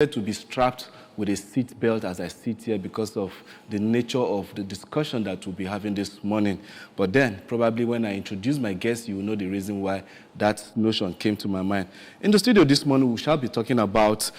To be strapped with a seat belt as I sit here because of the nature of the discussion that we'll be having this morning. But then, probably when I introduce my guest, you will know the reason why that notion came to my mind. In the studio this morning, we shall be talking about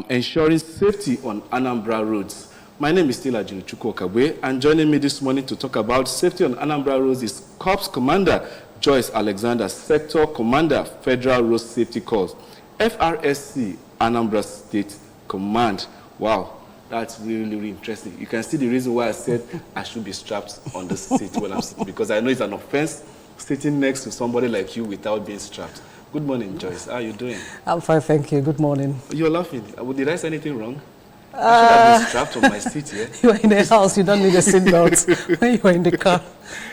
ensuring safety on Anambra roads. My name is still Ajinichukwu Okagwe, and joining me this morning to talk about safety on Anambra roads is Corps Commander Joyce Alexander, Sector Commander, Federal Road Safety Corps, FRSC, Anambra State Command. Wow, that's really, really interesting. You can see the reason why I said I should be strapped on the seat when I'm sitting, because I know it's an offense sitting next to somebody like you without being strapped. Good morning, Joyce. How are you doing? I'm fine, thank you. Good morning. You're laughing. Did I say anything wrong? I should have been strapped on my seat here. You're in a house, you don't need a seatbelt. When you're in the car,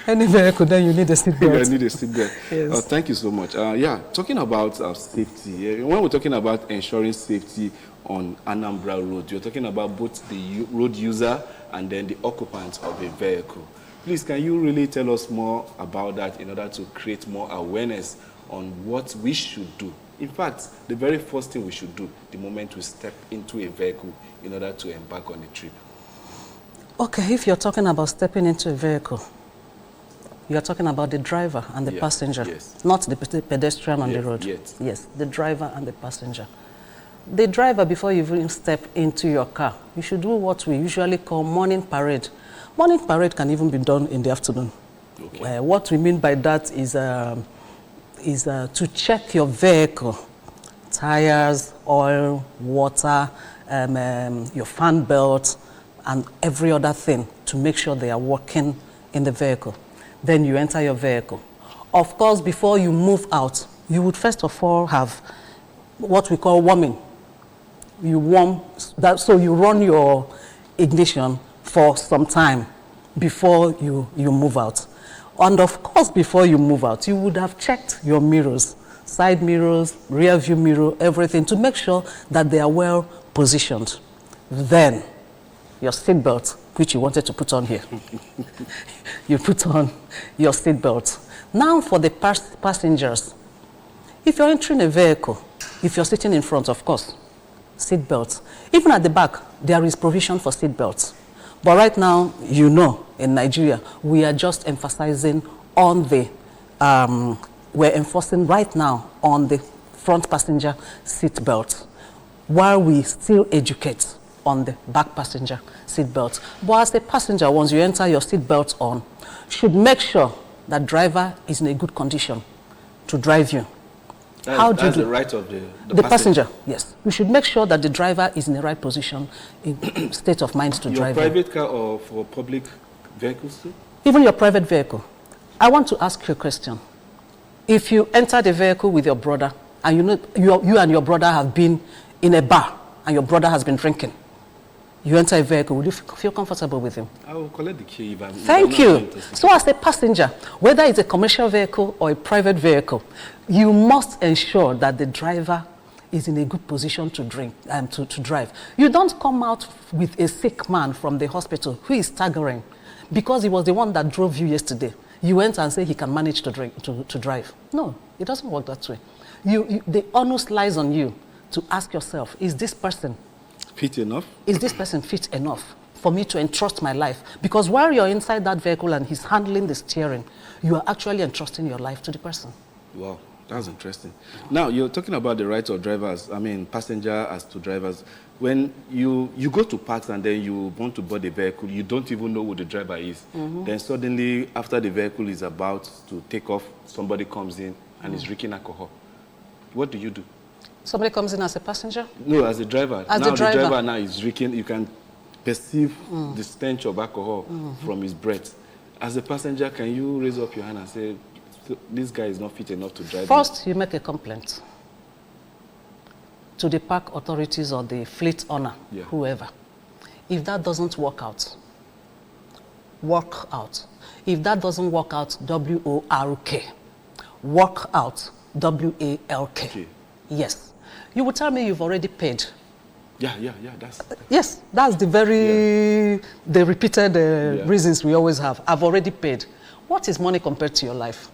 any vehicle, then you need a seatbelt. I need a seatbelt. Yes. Thank you so much. Yeah, talking about safety, when we're talking about ensuring safety on Anambra Road, you're talking about both the road user and then the occupants of a vehicle. Please, can you really tell us more about that in order to create more awareness on what we should do? In fact, the very first thing we should do the moment we step into a vehicle in order to embark on a trip. Okay, if you're talking about stepping into a vehicle, you're talking about the driver and the passenger, not the pedestrian on the road. Yes, the driver and the passenger. The driver, before you even step into your car, you should do what we usually call morning parade. Morning parade can even be done in the afternoon. Okay. What we mean by that is to check your vehicle, tires, oil, water, your fan belt, and every other thing to make sure they are working in the vehicle. Then you enter your vehicle. Of course, before you move out, you would first of all have what we call warming. You warm, so you run your ignition for some time before you move out. And of course, before you move out, you would have checked your mirrors, side mirrors, rear view mirror, everything, to make sure that they are well positioned. Then, your seatbelt, which you wanted to put on here, you put on your seatbelt. Now for the passengers, if you're entering a vehicle, if you're sitting in front, of course, seatbelts. Even at the back, there is provision for seatbelts. But right now, you know, in Nigeria, we are just emphasizing on the, we're enforcing right now on the front passenger seatbelt, while we still educate on the back passenger seatbelt. But as a passenger, once you enter your seatbelt on, should make sure that driver is in a good condition to drive you. That's the right of the passenger. Yes. We should make sure that the driver is in the right position, in state of mind to drive. Your private car or for public vehicles too? Even your private vehicle. I want to ask you a question. If you enter the vehicle with your brother, and you know you and your brother have been in a bar, and your brother has been drinking, you enter a vehicle, would you feel comfortable with him? I will collect the key if I'm... Thank you. So as a passenger, whether it's a commercial vehicle or a private vehicle, you must ensure that the driver is in a good position to drive. You don't come out with a sick man from the hospital who is staggering because he was the one that drove you yesterday. You went and say he can manage to drive. No, it doesn't work that way. The onus lies on you to ask yourself, is this person fit enough? Is this person fit enough for me to entrust my life? Because while you're inside that vehicle and he's handling the steering, you are actually entrusting your life to the person. Wow, that's interesting. Now, you're talking about the rights of drivers, passenger as to drivers. When you go to parks and then you want to board a vehicle, you don't even know who the driver is. Then suddenly, after the vehicle is about to take off, somebody comes in and is drinking alcohol. What do you do? Somebody comes in as a passenger? No, as a driver. The driver now is drinking. You can perceive the stench of alcohol from his breath. As a passenger, can you raise up your hand and say, this guy is not fit enough to drive? First, you make a complaint to the park authorities or the fleet owner, whoever. If that doesn't work out, work out. If that doesn't work out, W-O-R-K. Work out, W-A-L-K. Okay. Yes. You would tell me you've already paid. Yes, that's the very, the repeated reasons we always have. I've already paid. What is money compared to your life?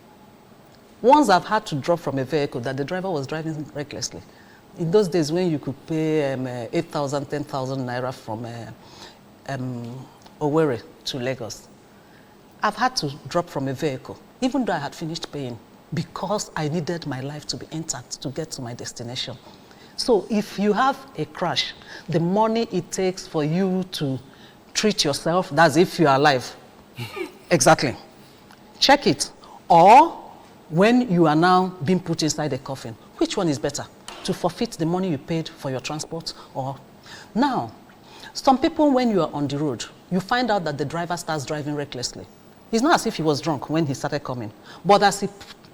Once I've had to drop from a vehicle that the driver was driving recklessly, In those days when you could pay 8,000, 10,000 naira from Owerri to Lagos, I've had to drop from a vehicle, even though I had finished paying, because I needed my life to be intact to get to my destination. So if you have a crash, the money it takes for you to treat yourself, that's if you are alive. Exactly. Check it. Or when you are now being put inside a coffin, which one is better? To forfeit the money you paid for your transport? Or now, some people, when you are on the road, you find out that the driver starts driving recklessly. It's not as if he was drunk when he started coming, but as he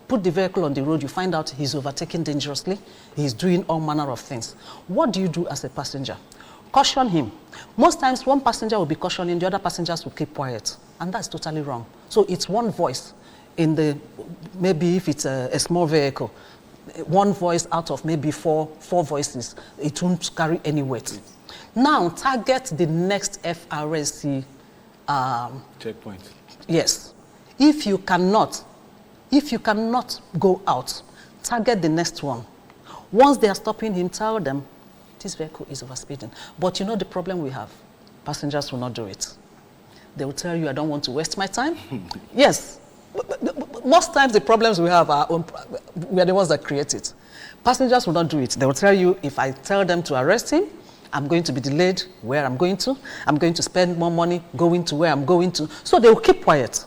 put the vehicle on the road, you find out he's overtaking dangerously, he's doing all manner of things. What do you do as a passenger? Caution him. Most times one passenger will be cautioning, the other passengers will keep quiet, and that's totally wrong. So it's one voice in the, maybe if it's a small vehicle, one voice out of maybe four voices, it won't carry any weight. Now target the next FRSC checkpoint. Yes. If you cannot go out, target the next one. Once they are stopping him, tell them, this vehicle is overspeeding. But you know the problem we have? Passengers will not do it. They will tell you, I don't want to waste my time. Yes. Most times the problems we have are we are the ones that create it. Passengers will not do it. They will tell you, if I tell them to arrest him, I'm going to be delayed where I'm going to. I'm going to spend more money going to where I'm going to. So they will keep quiet,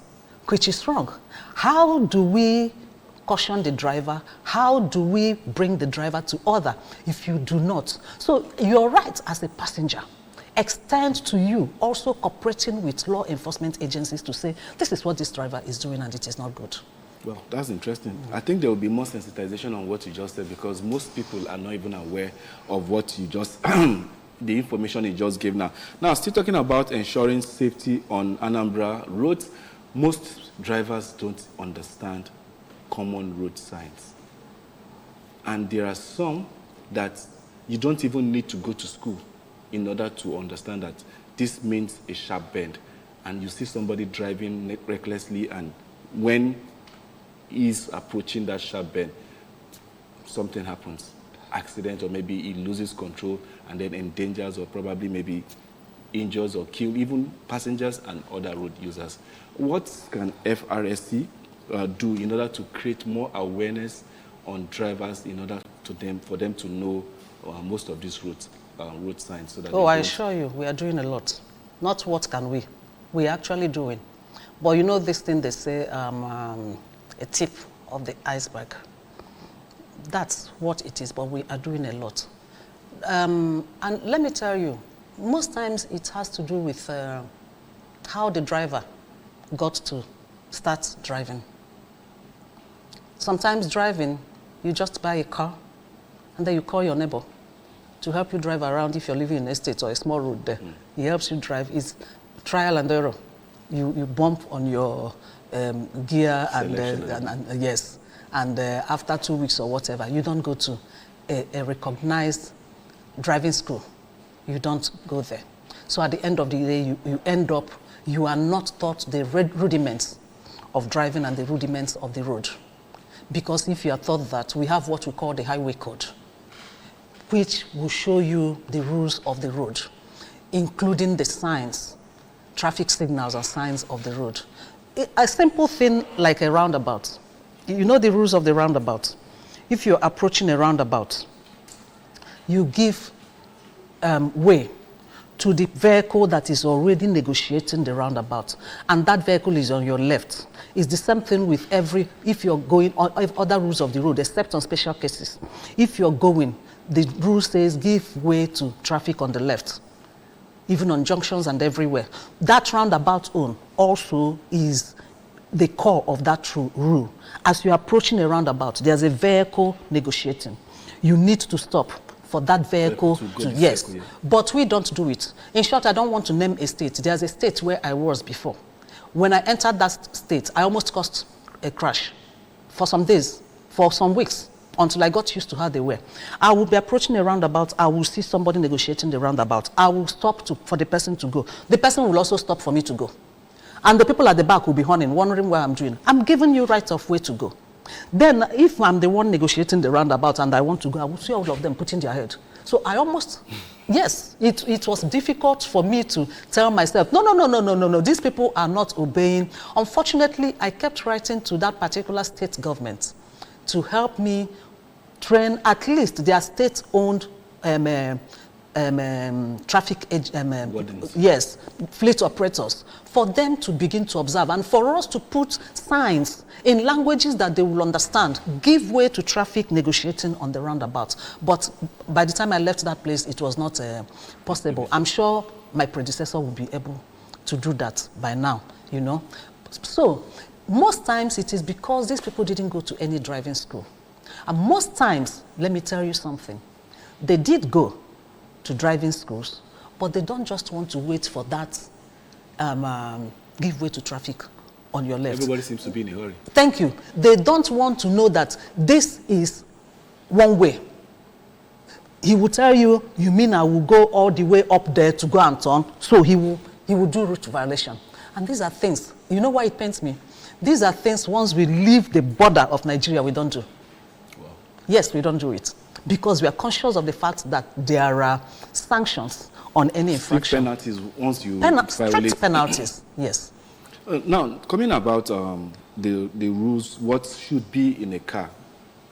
which is wrong. How do we caution the driver? How do we bring the driver to order if you do not? So you're right as a passenger. Extend to you also cooperating with law enforcement agencies to say, this is what this driver is doing and it is not good. Well, that's interesting. I think there will be more sensitization on what you just said, because most people are not even aware of what you just, the information you just gave now. Now, still talking about ensuring safety on Anambra roads, most drivers don't understand common road signs. And there are some that you don't even need to go to school in order to understand that this means a sharp bend. And you see somebody driving recklessly, and when he's approaching that sharp bend, something happens. Accident, or maybe he loses control and then endangers or probably maybe injures or kills even passengers and other road users. What can FRSC do in order to create more awareness on drivers in order for them to know most of these road signs? So that I assure you, we are doing a lot. Not what can we. We are actually doing. But you know this thing they say, a tip of the iceberg. That's what it is, but we are doing a lot. And let me tell you, most times it has to do with how the driver got to start driving. Sometimes driving, you just buy a car and then you call your neighbor to help you drive around if you're living in an estate or a small road there. He helps you drive. It's trial and error. You bump on your gear and yes, and after 2 weeks or whatever, you don't go to a recognized driving school. You don't go there. So at the end of the day, you end up, you are not taught the rudiments of driving and the rudiments of the road. Because if you are taught that, we have what we call the highway code, which will show you the rules of the road, including the signs, traffic signals and signs of the road. A simple thing like a roundabout. You know the rules of the roundabout. If you're approaching a roundabout, you give way to the vehicle that is already negotiating the roundabout, and that vehicle is on your left. It's the same thing with if you're going on other rules of the road, except on special cases. If you're going, the rule says give way to traffic on the left, even on junctions and everywhere. That roundabout also is the core of that rule. As you're approaching a roundabout, there's a vehicle negotiating. You need to stop for that vehicle to yes. Vehicle, yeah. But we don't do it. In short, I don't want to name a state. There's a state where I was before. When I entered that state, I almost caused a crash for some days, for some weeks, until I got used to how they were. I will be approaching a roundabout. I will see somebody negotiating the roundabout. I will stop for the person to go. The person will also stop for me to go. And the people at the back will be horning, wondering what I'm doing. I'm giving you right of way to go. Then if I'm the one negotiating the roundabout and I want to go, I will see all of them putting their head. So I almost, yes, it was difficult for me to tell myself, no, these people are not obeying. Unfortunately, I kept writing to that particular state government to help me train at least their state-owned traffic yes, fleet operators, for them to begin to observe and for us to put signs in languages that they will understand, give way to traffic negotiating on the roundabout. But by the time I left that place, it was not possible. I'm sure my predecessor will be able to do that by now, you know. So most times it is because these people didn't go to any driving school. And most times, let me tell you something, they did go to driving schools, but they don't just want to wait for that give way to traffic on your left. Everybody seems to be in a hurry. Thank you. They don't want to know that this is one way. He will tell you, you mean I will go all the way up there to go and turn? So he will do route violation. And these are things, you know why it pains me? These are things once we leave the border of Nigeria, we don't do. Wow. Yes, we don't do it. Because we are conscious of the fact that there are sanctions on any infraction. Penalties once you strict penalties, yes. Now, coming about the rules, what should be in a car.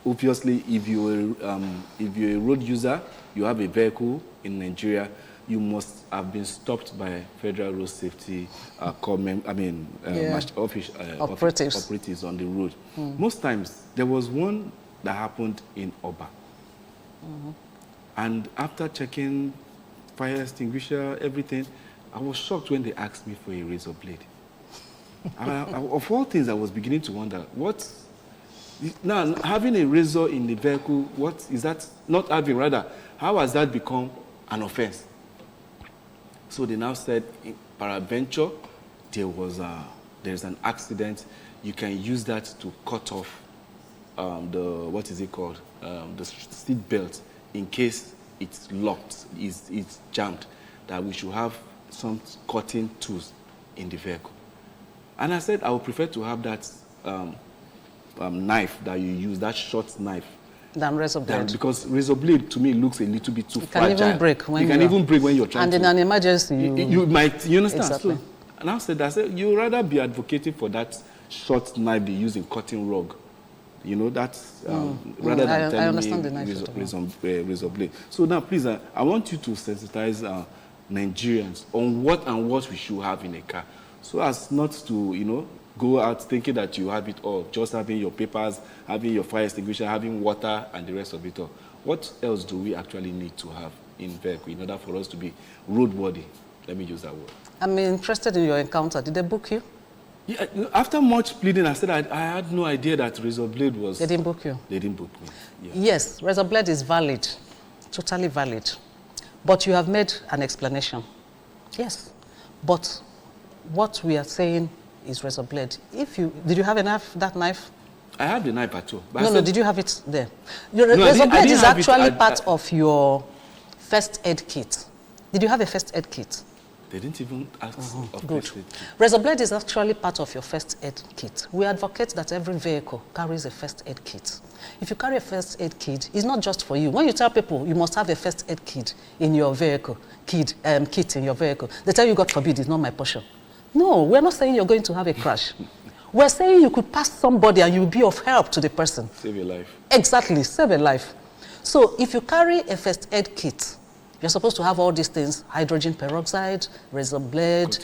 Obviously, if you're a road user, you have a vehicle in Nigeria, you must have been stopped by Federal Road Safety operatives on the road. Most times, there was one that happened in Oba. And after checking fire extinguisher, everything, I was shocked when they asked me for a razor blade. Of all things, I was beginning to wonder, now having a razor in the vehicle, what is that not having, rather, how has that become an offense? So they now said, in peradventure, there's an accident, you can use that to cut off the seat belt in case it's locked, it's jammed, that we should have some cutting tools in the vehicle. And I said I would prefer to have that knife that you use, that short knife, than razor blade. Because razor blade to me looks a little bit too fragile. It can even break when you're trying to. And in an emergency, you might, you understand? Exactly. So, and I said, you rather be advocating for that short knife they use in cutting rug. You know, that's rather than telling me razor blade. So now, please, I want you to sensitize Nigerians on what we should have in a car, so as not to, you know, go out thinking that you have it all, just having your papers, having your fire extinguisher, having water, and the rest of it all. What else do we actually need to have in vehicle in order for us to be roadworthy? Let me use that word. I'm interested in your encounter. Did they book you? Yeah, after much pleading, I said I had no idea that razor blade was... They didn't book you? They didn't book me. Yeah. Yes, razor blade is valid, totally valid. But you have made an explanation. Yes, but what we are saying is razor blade. Did you have that knife? I had the knife at all. No, did you have it there? Razor blade is actually part of your first aid kit. Did you have a first aid kit? They didn't even ask of Good. first aid kit. Razor blade is actually part of your first aid kit. We advocate that every vehicle carries a first aid kit. If you carry a first aid kit, it's not just for you. When you tell people you must have a first aid kit in your vehicle, kit in your vehicle, they tell you, God forbid, it's not my portion. No, we're not saying you're going to have a crash. We're saying you could pass somebody and you'll be of help to the person. Save a life. Exactly, save a life. So if you carry a first aid kit, you're supposed to have all these things: hydrogen peroxide, razor blade,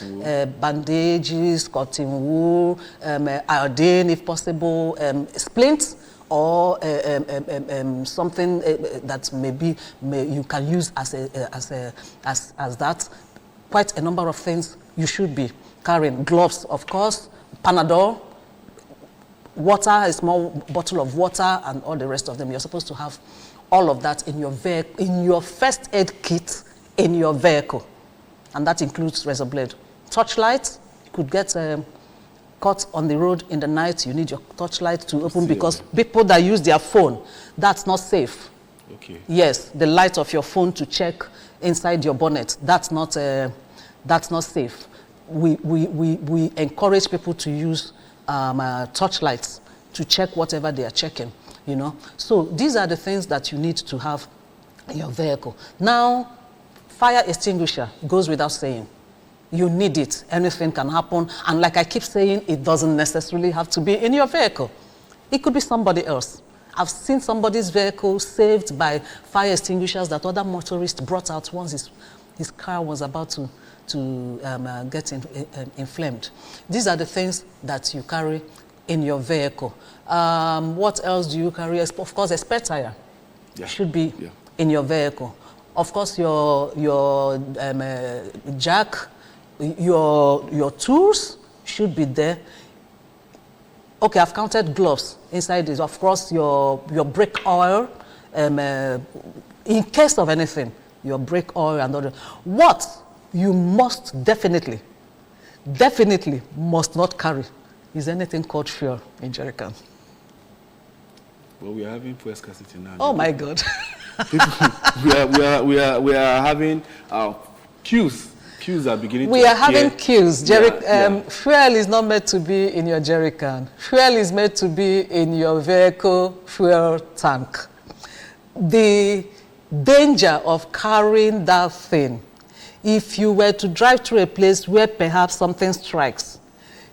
bandages, cotton wool, iodine if possible, splints, or something that maybe you can use as that. Quite a number of things you should be carrying. Gloves, of course, Panadol, water, a small bottle of water, and all the rest of them. You're supposed to have all of that in your first aid kit in your vehicle, and that includes razor blade. Torchlight, you could get caught on the road in the night. You need your torchlight to open, because people that use their phone, that's not safe. Okay. Yes, the light of your phone to check inside your bonnet, that's not safe. We encourage people to use torchlights to check whatever they are checking, you know. So these are the things that you need to have in your vehicle. Now, fire extinguisher goes without saying. You need it. Anything can happen. And like I keep saying, it doesn't necessarily have to be in your vehicle. It could be somebody else. I've seen somebody's vehicle saved by fire extinguishers that other motorists brought out once his car was about to get inflamed. These are the things that you carry in your vehicle. What else do you carry? Of course, a spare tire should be in your vehicle. Of course, your jack, your tools should be there. Okay, I've counted gloves inside this. Of course, your brake oil, in case of anything, your brake oil and other. What you must definitely must not carry is anything called fuel in jerrycan. Well, we are having fuel scarcity now. Oh my God. we are having queues. Queues are beginning we to are having queues. Fuel is not meant to be in your jerrycan. Fuel is meant to be in your vehicle fuel tank. The danger of carrying that thing, if you were to drive through a place where perhaps something strikes,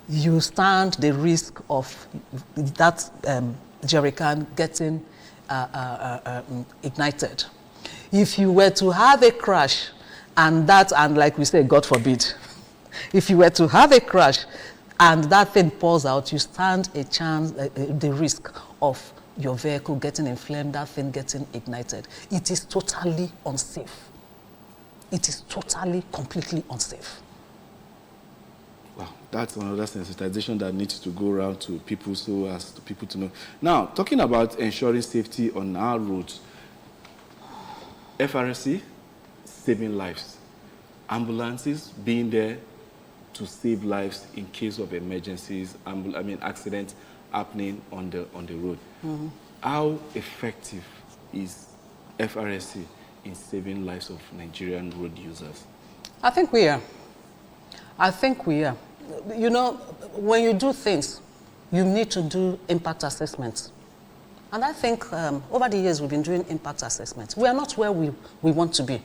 you stand the risk of that jerrycan getting ignited. If you were to have a crash, and like we say, God forbid, if you were to have a crash and that thing pours out, you stand a chance, the risk of your vehicle getting inflamed, that thing getting ignited. It is totally unsafe. It is totally, completely unsafe. Wow, that's another sensitization that needs to go around to people so as to people to know. Now, talking about ensuring safety on our roads, FRSC, saving lives. Ambulances being there to save lives in case of emergencies, accidents happening on the road. Mm-hmm. How effective is FRSC in saving lives of Nigerian road users? I think we are. You know, when you do things, you need to do impact assessments. And I think over the years we've been doing impact assessments. We are not where we want to be.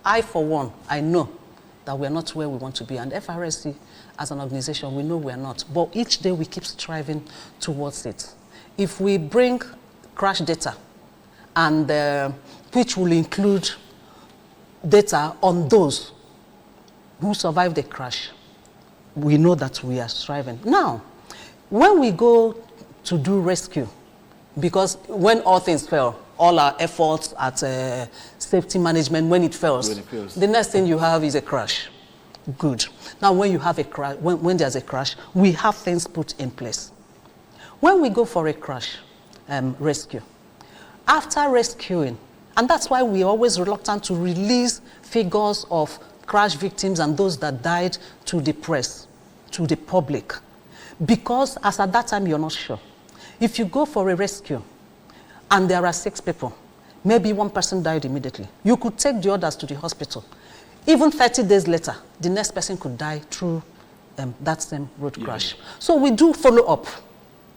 I, for one, I know that we're not where we want to be. And FRSC, as an organization, we know we're not. But each day we keep striving towards it. If we bring crash data, and which will include data on those who survived the crash, we know that we are striving. Now, when we go to do rescue, because when all things fail, all our efforts at safety management, when it fails, the next thing you have is a crash. Good. Now, when you have a crash, when there's a crash, we have things put in place. When we go for a crash rescue, after rescuing, and that's why we're always reluctant to release figures of crash victims and those that died to the press, to the public, because as at that time you're not sure. If you go for a rescue and there are 6 people, maybe one person died immediately, you could take the others to the hospital. Even 30 days later, the next person could die through that same road crash. So we do follow up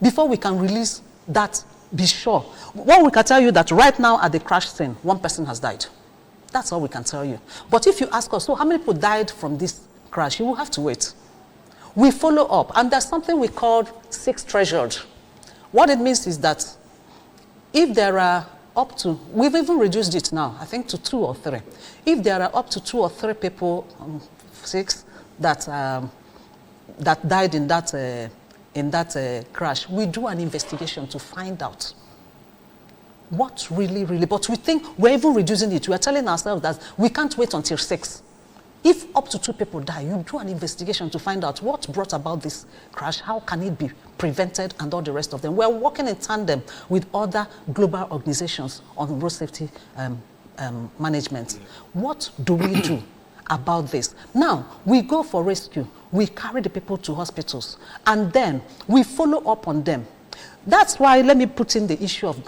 before we can release that. Be sure. What we can tell you that right now at the crash scene, 1 person has died. That's all we can tell you. But if you ask us, so how many people died from this crash, you will have to wait. We follow up, and there's something we call 6 treasured. What it means is that if there are up to, we've even reduced it now, I think to 2 or 3. If there are up to 2 or 3 people, 6, that died in that crash, we do an investigation to find out what really, but we think we're even reducing it. We are telling ourselves that we can't wait until 6. If up to 2 people die, you do an investigation to find out what brought about this crash, how can it be prevented, and all the rest of them. We're working in tandem with other global organizations on road safety management. What do we do about this? Now, we go for rescue, we carry the people to hospitals, and then we follow up on them. That's why, let me put in the issue of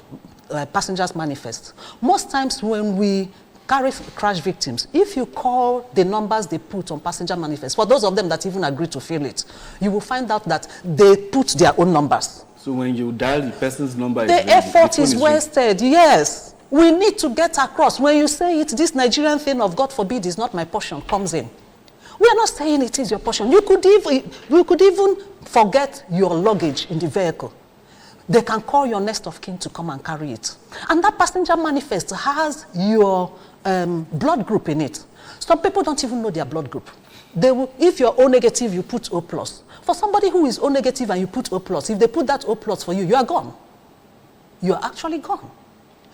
passengers manifest. Most times when we carry crash victims, if you call the numbers they put on passenger manifest, for those of them that even agree to fill it, you will find out that they put their own numbers. So when you dial the person's number, the effort is wasted, yes. We need to get across. When you say it, this Nigerian thing of God forbid is not my portion comes in. We are not saying it is your portion. You could even forget your luggage in the vehicle. They can call your next of kin to come and carry it. And that passenger manifest has your blood group in it. Some people don't even know their blood group. They will, if you're O negative, you put O plus. For somebody who is O negative and you put O plus, if they put that O plus for you, you are gone. You are actually gone.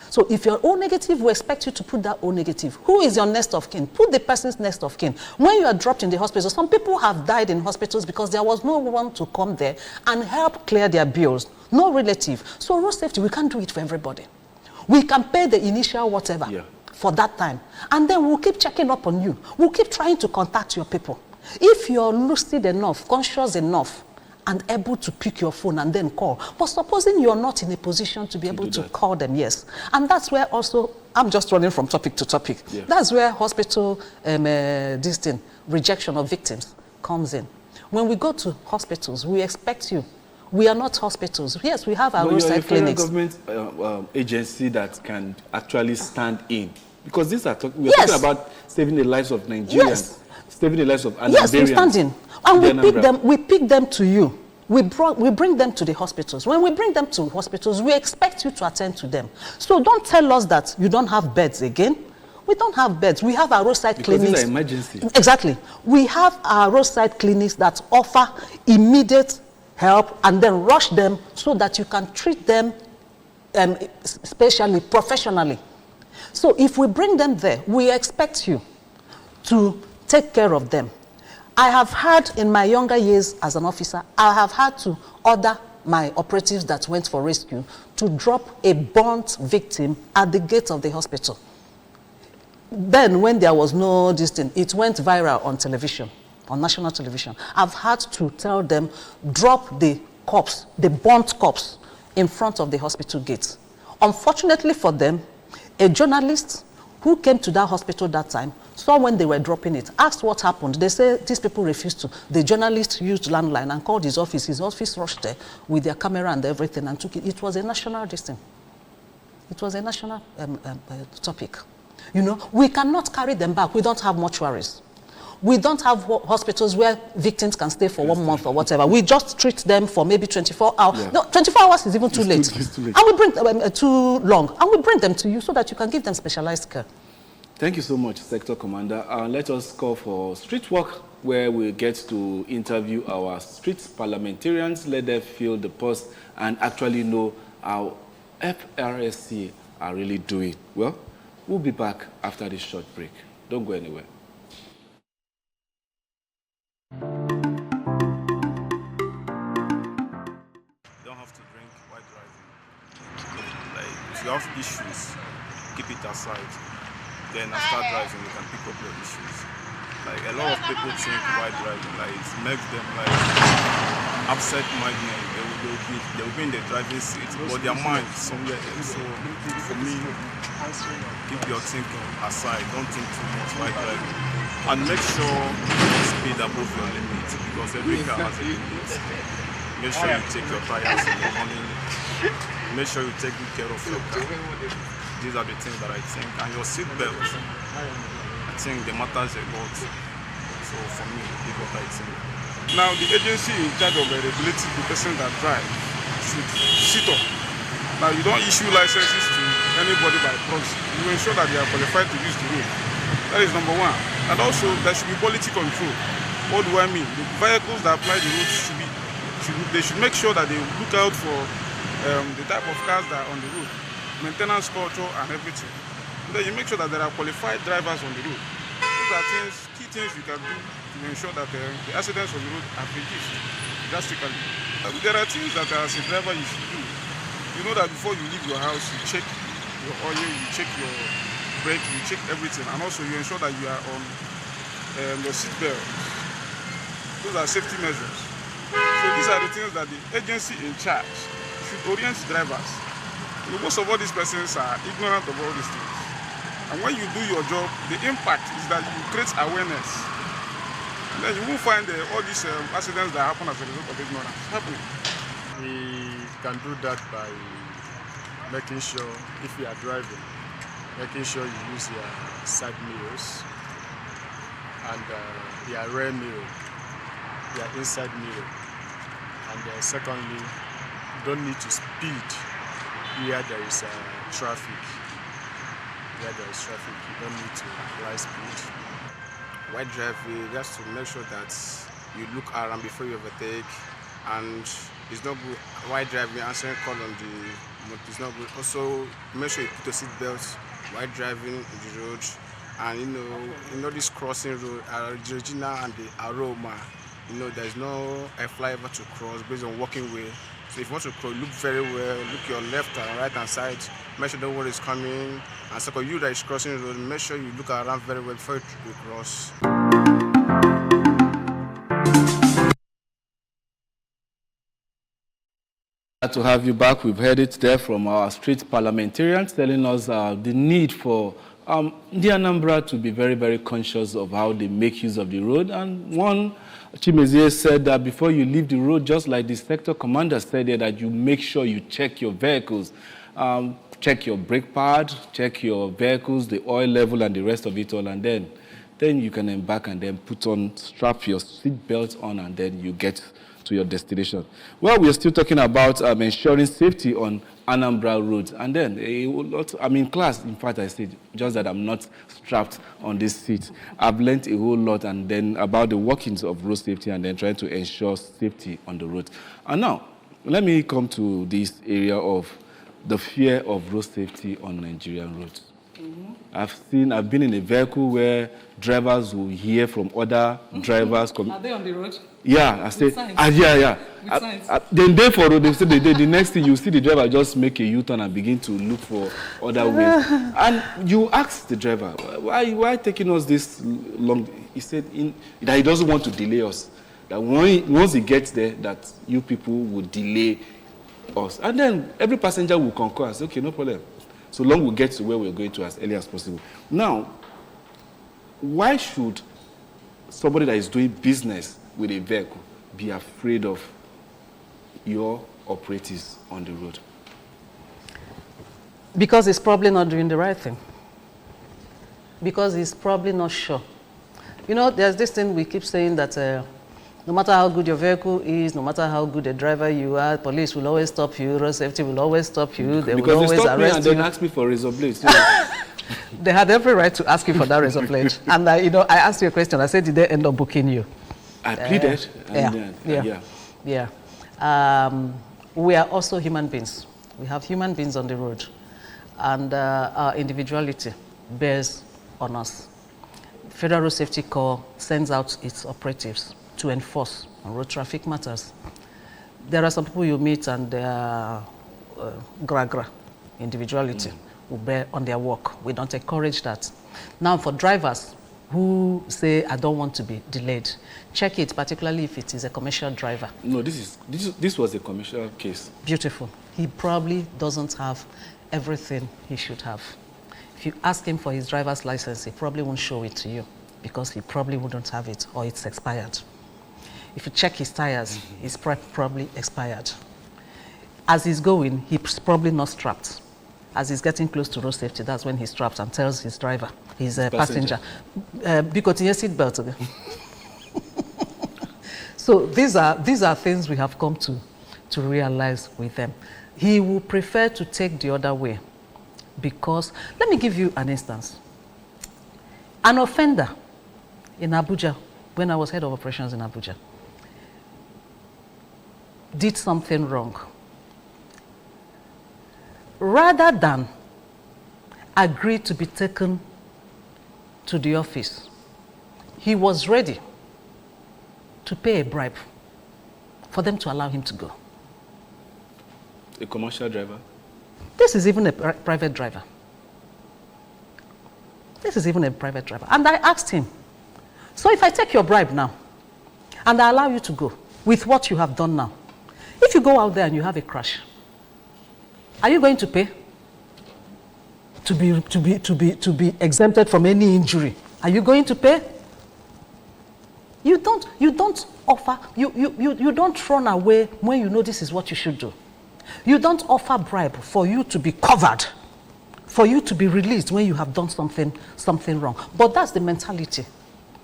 So if you're O negative, we expect you to put that O negative. Who is your next of kin? Put the person's next of kin. When you are dropped in the hospital, some people have died in hospitals because there was no one to come there and help clear their bills. No relative. So road safety, we can't do it for everybody. We can pay the initial whatever for that time. And then we'll keep checking up on you. We'll keep trying to contact your people. If you're lucid enough, conscious enough, and able to pick your phone and then call. But supposing you're not in a position to be able to call them, yes. And that's where also, I'm just running from topic to topic. Yeah. That's where hospital rejection of victims comes in. When we go to hospitals, we expect you. We are not hospitals. Yes, we have our roadside clinics. You're a federal government agency that can actually stand in. Because these are we're talking about saving the lives of Nigerians. Yes. Saving the lives of Anambra. Yes, we stand in. And we pick them to you. We bring them to the hospitals. When we bring them to hospitals, we expect you to attend to them. So don't tell us that you don't have beds again. We don't have beds. We have our roadside clinics. These are emergency. Exactly. We have our roadside clinics that offer immediate help and then rush them so that you can treat them especially professionally. So if we bring them there, we expect you to take care of them. I have had in my younger years as an officer, I have had to order my operatives that went for rescue to drop a burnt victim at the gate of the hospital. Then when there was no distance, it went viral on television, on national television. I've had to tell them, drop the corpse, the burnt corpse, in front of the hospital gate. Unfortunately for them, a journalist who came to that hospital that time saw when they were dropping it, asked what happened. They said these people refused to. The journalist used landline and called his office. His office rushed there with their camera and everything and took it. It was a national distance. It was a national topic. You know, we cannot carry them back. We don't have mortuaries. We don't have hospitals where victims can stay for 1 month or whatever. We just treat them for maybe 24 hours. Yeah. No, 24 hours is even too late. Too late. And we bring too long. And we bring them to you so that you can give them specialized care. Thank you so much, Sector Commander. Let us call for Street Walk, where we get to interview our street parliamentarians, let them feel the pulse and actually know how FRSC are really doing. Well, we'll be back after this short break. Don't go anywhere. You don't have to drink while driving. Like, if you have issues, keep it aside. Then after driving, you can pick up your issues. Like, a lot of people think while driving, like, it makes them like absent-minded. They'll be in the driving seat, but their mind is somewhere else. So for me, keep your thinking aside. Don't think too much while driving, and make sure you speed above your limit, because every car has a limit. Make sure you take your tires in the morning. Make sure you take good care of your car. These are the things that I think. And your seatbelt, I think they matters a lot. So for me, this is what I think. Now the agency in charge of regulating the person that drives should sit up. Now you don't issue licenses to anybody by proxy. You ensure that they are qualified to use the road. That is number one. And also there should be quality control. What do I mean? The vehicles that apply the road they should make sure that they look out for the type of cars that are on the road, maintenance culture and everything. And then you make sure that there are qualified drivers on the road. Those are key things you can do to ensure that the accidents on the road are reduced drastically. There are things that as a driver you should do. You know that before you leave your house, you check your oil, you check your brake, you check everything, and also you ensure that you are on your seatbelt. Those are safety measures. So these are the things that the agency in charge should orient drivers. You know, most of all these persons are ignorant of all these things. And when you do your job, the impact is that you create awareness. And then you won't find all these accidents that happen as a result of ignorance happening. We can do that by making sure, if you are driving, making sure you use your side mirrors and your rear mirror, your inside mirror. And secondly, you don't need to speed where there is traffic. Where there is traffic, you don't need to apply speed. While driving, just to make sure that you look around before you overtake, and it's not good while driving answering call on the motor. It's not good. Also, make sure you put your seat belt while driving on the road, and you know this crossing road, Regina and the Aroma. There's no a flyover to cross based on walking way. So if you want to cross, look very well, look your left and right hand side, make sure no one is coming. And so for you that is crossing the road, make sure you look around very well before you cross. Glad to have you back. We've heard it there from our street parliamentarians telling us the need for the Anambra to be very, very conscious of how they make use of the road. And one, Chimezie said that before you leave the road, just like the sector commander said there, that you make sure you check your vehicles, check your brake pad, check your vehicles, the oil level and the rest of it all, and then you can embark and then strap your seat belt on, and then you get to your destination. Well, we are still talking about ensuring safety on Anambra roads. And then I'm in class. In fact, I said just that I'm not strapped on this seat. I've learned a whole lot and then about the workings of road safety and then trying to ensure safety on the road. And now, let me come to this area of the fear of road safety on Nigerian roads. Mm-hmm. I've been in a vehicle where drivers will hear from other drivers. Are they on the road? Yeah, I say, yeah. Then they follow, they say the next thing you see the driver just make a U-turn and begin to look for other ways. And you ask the driver, why taking us this long? He said that he doesn't want to delay us. That once he gets there, that you people will delay us. And then every passenger will concur and say, okay, no problem. So long we get to where we're going to as early as possible. Now, why should somebody that is doing business with a vehicle be afraid of your operatives on the road? Because he's probably not doing the right thing. Because he's probably not sure. There's this thing we keep saying that no matter how good your vehicle is, no matter how good a driver you are, police will always stop you, road safety will always stop you, they will always arrest you. Because they stopped me and then asked me for razor blades. They had every right to ask you for that razor blade. And I asked you a question. I said, did they end up booking you? I pleaded. Yeah. We are also human beings. We have human beings on the road. And our individuality bears on us. Federal Road Safety Corps sends out its operatives to enforce on road traffic matters. There are some people you meet and they are gra-gra, individuality, who bear on their work. We don't encourage that. Now for drivers who say, I don't want to be delayed, check it, particularly if it is a commercial driver. No, this was a commercial case. Beautiful. He probably doesn't have everything he should have. If you ask him for his driver's license, he probably won't show it to you because he probably wouldn't have it or it's expired. If you check his tires, it's probably expired. As he's going, he's probably not strapped. As he's getting close to road safety, that's when he straps and tells his driver, his passenger, because he has seat belt again. So these are things we have come to realize with them. He will prefer to take the other way because, let me give you an instance. An offender in Abuja, when I was head of operations in Abuja, did something wrong. Rather than agree to be taken to the office, he was ready to pay a bribe for them to allow him to go. A commercial driver? This is even a private driver. This is even a private driver. And I asked him, so if I take your bribe now, and I allow you to go with what you have done now, if you go out there and you have a crash, are you going to pay to be exempted from any injury? Are you going to pay? You don't offer, you don't run away when you know this is what you should do. You don't offer bribe for you to be covered, for you to be released when you have done something wrong. But that's the mentality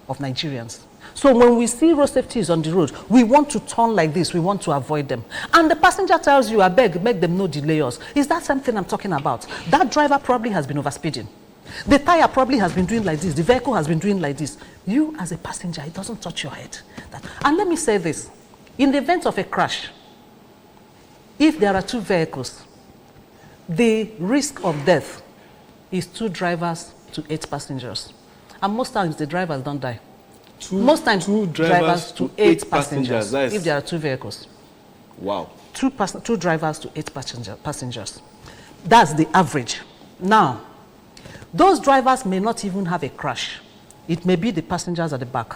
of Nigerians. So when we see road safety is on the road, we want to turn like this, we want to avoid them. And the passenger tells you, I beg, make them no delay us. Is that something I'm talking about? That driver probably has been overspeeding. The tire probably has been doing like this. The vehicle has been doing like this. You as a passenger, it doesn't touch your head. And let me say this. In the event of a crash, if there are 2 vehicles, the risk of death is 2 drivers to 8 passengers. And most times the drivers don't die. Most times 2 drivers to 8 passengers. If there are 2 vehicles. Wow. 2 drivers to 8 passengers. That's the average. Now, those drivers may not even have a crash. It may be the passengers at the back.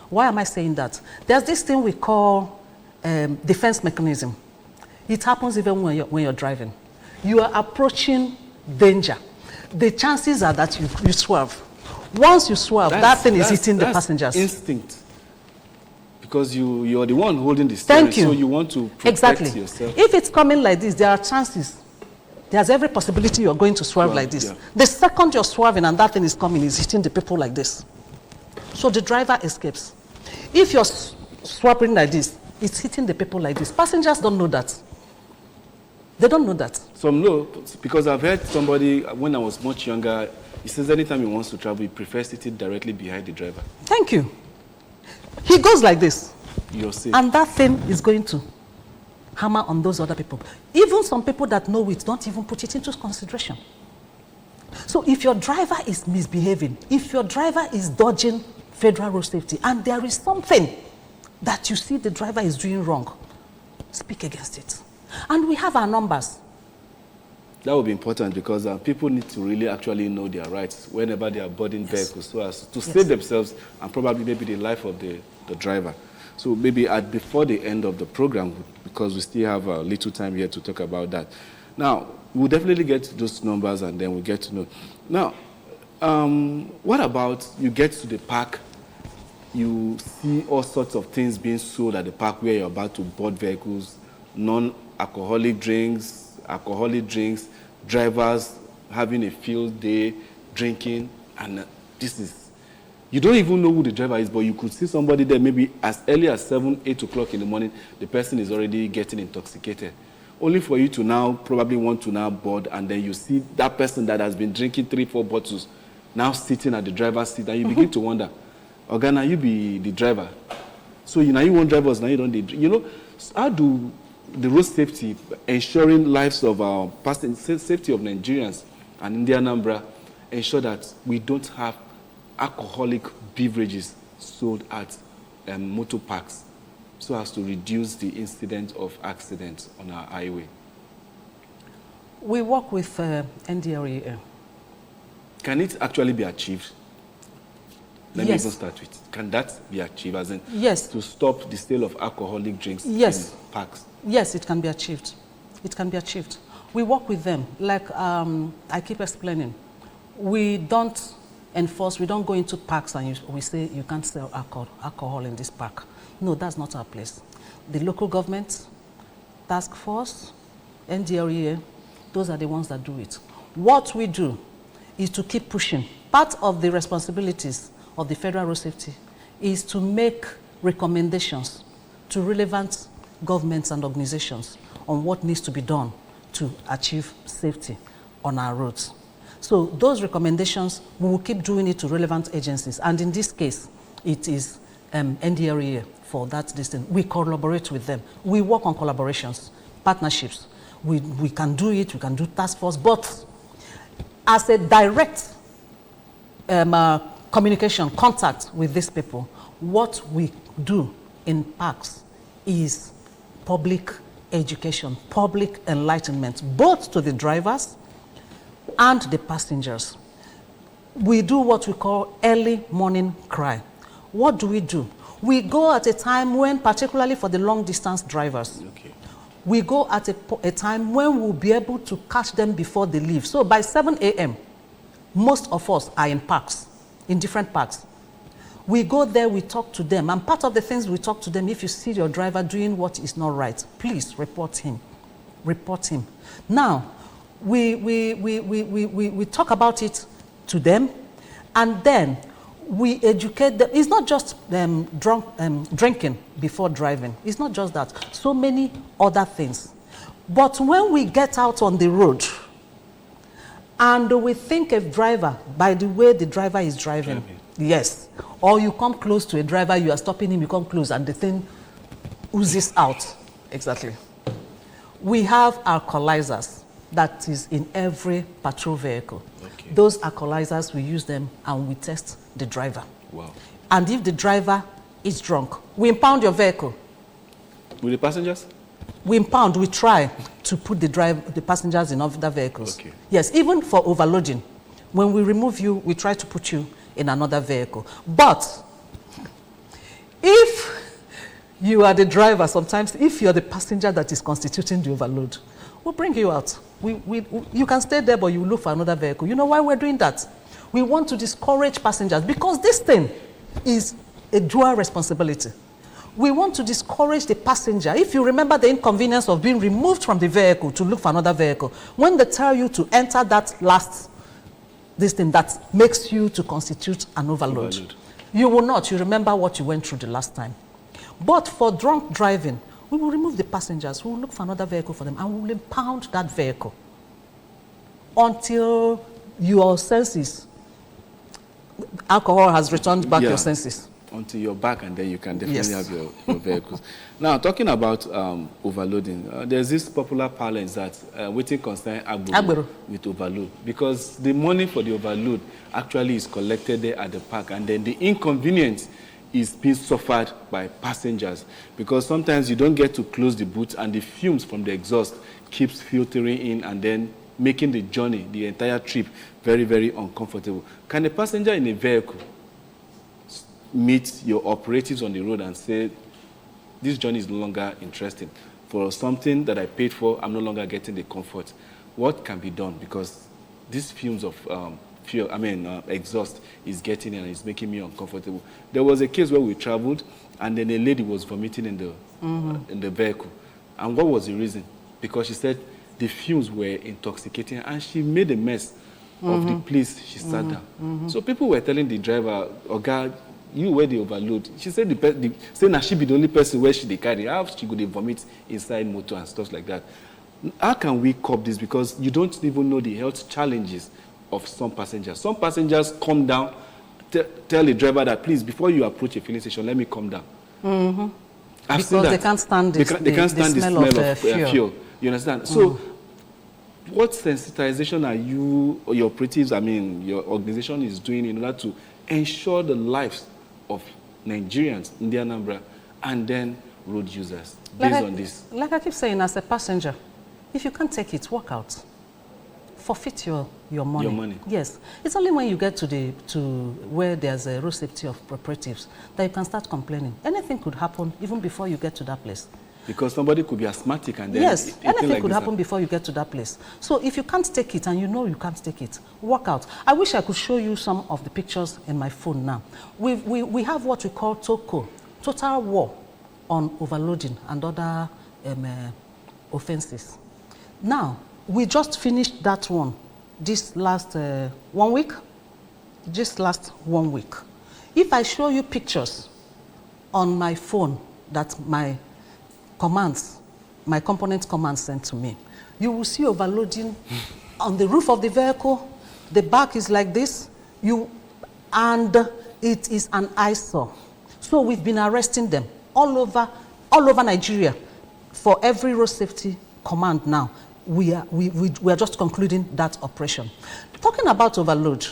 Why am I saying that? There's this thing we call defense mechanism. It happens even when you're driving. You are approaching danger. The chances are that you swerve. Once you swerve, that thing is hitting the passengers. Instinct. Because you're the one holding the steering, so you want to protect yourself. If it's coming like this, there are chances. There's every possibility you're going to swerve like this. Yeah. The second you're swerving and that thing is coming, is hitting the people like this. So the driver escapes. If you're swerving like this, it's hitting the people like this. Passengers don't know that. They don't know that. Some know, because I've heard somebody, when I was much younger, he says anytime he wants to travel, he prefers sitting directly behind the driver. Thank you. He goes like this. You're safe. And that thing is going to hammer on those other people. Even some people that know it don't even put it into consideration. So if your driver is misbehaving, if your driver is dodging federal road safety, and there is something that you see the driver is doing wrong, speak against it. And we have our numbers. That would be important, because people need to really actually know their rights whenever they are boarding vehicles, so as to save themselves and probably maybe the life of the driver. So maybe before the end of the program, because we still have a little time here to talk about that. Now, we'll definitely get to those numbers and then we'll get to know. Now, what about you get to the park, you see all sorts of things being sold at the park where you're about to board vehicles, non-alcoholic drinks, alcoholic drinks, drivers having a field day, drinking, and you don't even know who the driver is, but you could see somebody there maybe as early as 7, 8 o'clock in the morning, the person is already getting intoxicated. Only for you to now probably want to now board, and then you see that person that has been drinking 3, 4 bottles now sitting at the driver's seat, and you begin to wonder, Ogana, you be the driver. So now you want drivers, now you don't need. You know, how do the road safety, ensuring lives of our passengers, safety of Nigerians and in the Anambra, ensure that we don't have alcoholic beverages sold at motor parks, so as to reduce the incidence of accidents on our highway? We work with NDLEA. Can it actually be achieved? Let me Yes. even start with, can that be achieved, as in Yes. to stop the sale of alcoholic drinks Yes. in parks? Yes, it can be achieved. It can be achieved. We work with them. Like I keep explaining, we don't enforce, we don't go into parks and we say you can't sell alcohol in this park. No, that's not our place. The local government, task force, NDLEA, those are the ones that do it. What we do is to keep pushing. Part of the responsibilities of the Federal Road Safety is to make recommendations to relevant governments and organizations on what needs to be done to achieve safety on our roads. So those recommendations, we will keep doing it to relevant agencies. And in this case, it is NDLEA for that distance. We collaborate with them. We work on collaborations, partnerships. We can do it, we can do task force, but as a direct communication, contact with these people, what we do in parks is public education, public enlightenment, both to the drivers and the passengers. We do what we call early morning cry. What do? We go at a time when, particularly for the long distance drivers, we go at a time when we'll be able to catch them before they leave. So by 7 a.m., most of us are in parks, in different parks. We go there, we talk to them. And part of the things we talk to them, if you see your driver doing what is not right, please report him. Report him. Now, we talk about it to them, and then we educate them. It's not just drinking before driving. It's not just that. So many other things. But when we get out on the road, and we think a driver, by the way the driver is driving. Yes. Or you come close to a driver, you are stopping him, you come close, and the thing oozes out. Exactly. We have alcoholizers that is in every patrol vehicle. Okay. Those alcoholizers, we use them and we test the driver. Wow. And if the driver is drunk, we impound your vehicle. With the passengers? We impound, we try to put the passengers in other vehicles. Okay. Yes, even for overloading. When we remove you, we try to put you in another vehicle. But if you are the driver, sometimes if you're the passenger that is constituting the overload, we'll bring you out. You can stay there, but you look for another vehicle. You know why we're doing that? We want to discourage passengers because this thing is a dual responsibility. We want to discourage the passenger. If you remember the inconvenience of being removed from the vehicle to look for another vehicle, when they tell you to enter that last, this thing that makes you to constitute an overload, you will not. You remember what you went through the last time. But for drunk driving, we will remove the passengers, we will look for another vehicle for them, and we will impound that vehicle until your senses, alcohol has returned back your senses. Until you're back, and then you can definitely have your vehicles. Now, talking about overloading, there's this popular parlance that waiting concern Agbero with overload, because the money for the overload actually is collected there at the park, and then the inconvenience is being suffered by passengers, because sometimes you don't get to close the boot and the fumes from the exhaust keeps filtering in and then making the journey, the entire trip, very, very uncomfortable. Can a passenger in a vehicle meet your operatives on the road and say, this journey is no longer interesting? For something that I paid for, I'm no longer getting the comfort. What can be done? Because these fumes of exhaust is getting in and it's making me uncomfortable. There was a case where we traveled and then a lady was vomiting in the vehicle. And what was the reason? Because she said the fumes were intoxicating and she made a mess of the place she sat down. So people were telling the driver, "Oh God, you were the overload." She said that she be the only person where she they carry. How she could vomit inside motor and stuff like that. How can we cope this? Because you don't even know the health challenges of some passengers. Some passengers come down, tell the driver that, please, before you approach a filling station, let me come down. Because they can't stand the smell of fuel. You understand? So what sensitization are you or your operatives, your organization is doing in order to ensure the lives of Nigerians in the Anambra and then road users based on this? Like I keep saying, as a passenger, if you can't take it, walk out. Forfeit your money. Your money. Yes. It's only when you get to where there's a road safety of operatives that you can start complaining. Anything could happen even before you get to that place. Because somebody could be asthmatic and then... Yes, anything could happen before you get to that place. So if you can't take it and you know you can't take it, walk out. I wish I could show you some of the pictures in my phone now. We have what we call TOCO, Total War on Overloading and other offenses. Now, we just finished that one this last 1 week. Just last 1 week. If I show you pictures on my phone that my component commands sent to me, you will see overloading on the roof of the vehicle. The back is like this, and it is an eyesore. So we've been arresting them all over Nigeria. For every road safety command now, we are just concluding that operation. Talking about overload,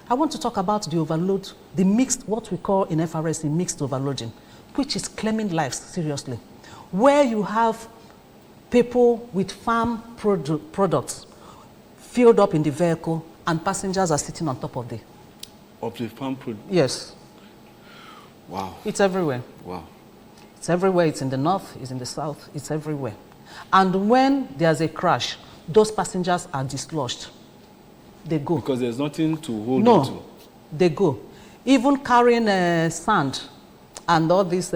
I want to talk about the overload, the mixed, what we call in FRSC mixed overloading, which is claiming lives seriously, where you have people with farm products filled up in the vehicle and passengers are sitting on top of the farm product? Yes. Wow. It's everywhere. Wow. It's everywhere. It's in the north, it's in the south, it's everywhere. And when there's a crash, those passengers are dislodged. They go. Because there's nothing to hold on to. They go. even carrying sand and all this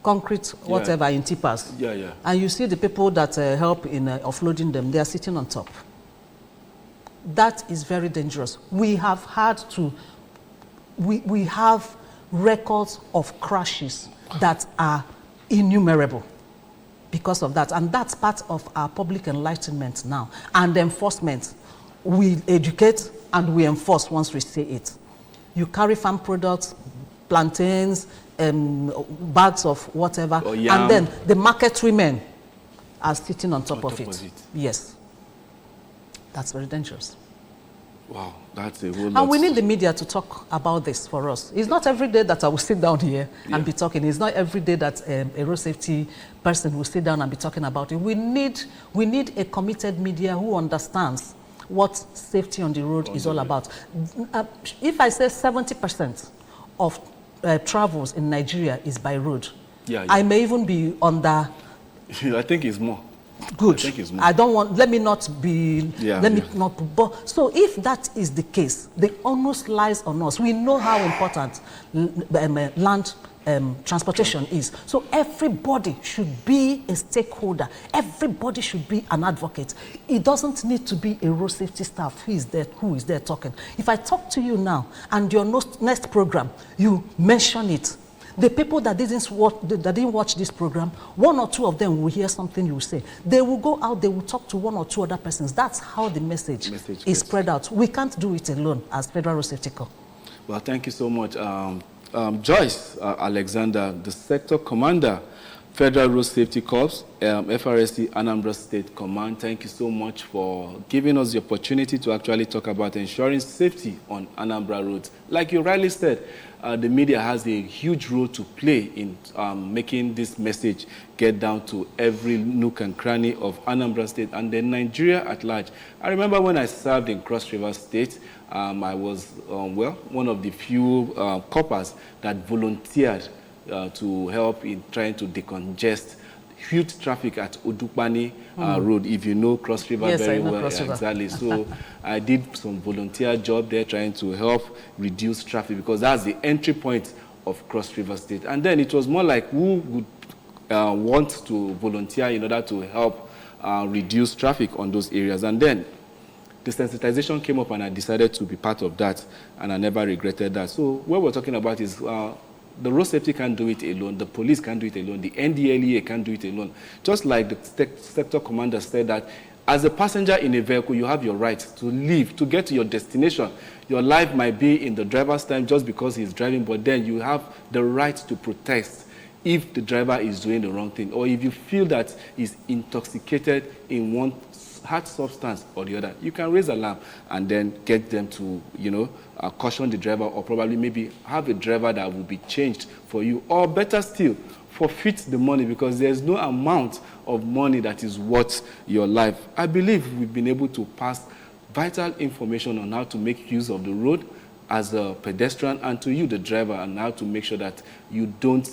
concrete, whatever, in tippers. Yeah. And you see the people that help in offloading them, they are sitting on top. That is very dangerous. We have had to, we have records of crashes that are innumerable because of that. And that's part of our public enlightenment now. And enforcement. We educate and we enforce once we say it. You carry farm products, plantains, bags of whatever, and then the market women are sitting on top of it. Yes. That's very dangerous. Wow, that's a whole lot. And we need the media to talk about this for us. It's not every day that I will sit down here and be talking. It's not every day that a road safety person will sit down and be talking about it. We need a committed media who understands what safety on the road is all about. If I say 70% of travels in Nigeria is by road, I may even be under... I think it's more. Good. I think it's more. I don't want, let me not be, but so if that is the case, the onus lies on us. We know how important land transportation is. So everybody should be a stakeholder. Everybody should be an advocate. It doesn't need to be a road safety staff who is there talking. If I talk to you now and your next program, you mention it, the people that didn't watch this program, one or two of them will hear something you say. They will go out, they will talk to one or two other persons. That's how the message is spread out. We can't do it alone as Federal Road Safety Corps. Well, thank you so much. Joyce Alexander, the Sector Commander, Federal Road Safety Corps, FRSC Anambra State Command, thank you so much for giving us the opportunity to actually talk about ensuring safety on Anambra roads. Like you rightly said, the media has a huge role to play in making this message get down to every nook and cranny of Anambra State and then Nigeria at large. I remember when I served in Cross River State, I was, one of the few coppers that volunteered to help in trying to decongest huge traffic at Odukpani Road, if you know Cross River very well. Cross River. Exactly. So I did some volunteer job there trying to help reduce traffic because that's the entry point of Cross River State. And then it was more like who would want to volunteer in order to help reduce traffic on those areas. And then the sensitization came up and I decided to be part of that, and I never regretted that. So what we're talking about is the road safety can't do it alone, the police can't do it alone, the NDLEA can't do it alone. Just like the sector commander said that as a passenger in a vehicle, you have your right to leave, to get to your destination. Your life might be in the driver's time just because he's driving, but then you have the right to protest if the driver is doing the wrong thing, or if you feel that he's intoxicated in one hard substance or the other. You can raise alarm and then get them to, caution the driver, or probably maybe have a driver that will be changed for you, or better still, forfeit the money, because there's no amount of money that is worth your life. I believe we've been able to pass vital information on how to make use of the road as a pedestrian, and to you, the driver, and how to make sure that you don't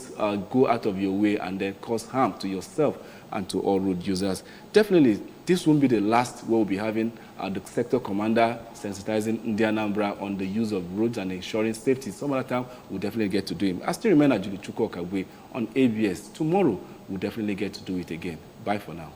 go out of your way and then cause harm to yourself and to all road users. Definitely, this won't be the last we'll be having the sector commander sensitizing Anambra on the use of roads and ensuring safety. Some other time, we'll definitely get to do it. I still remember Julie Chukwu Okagwe on ABS. Tomorrow, we'll definitely get to do it again. Bye for now.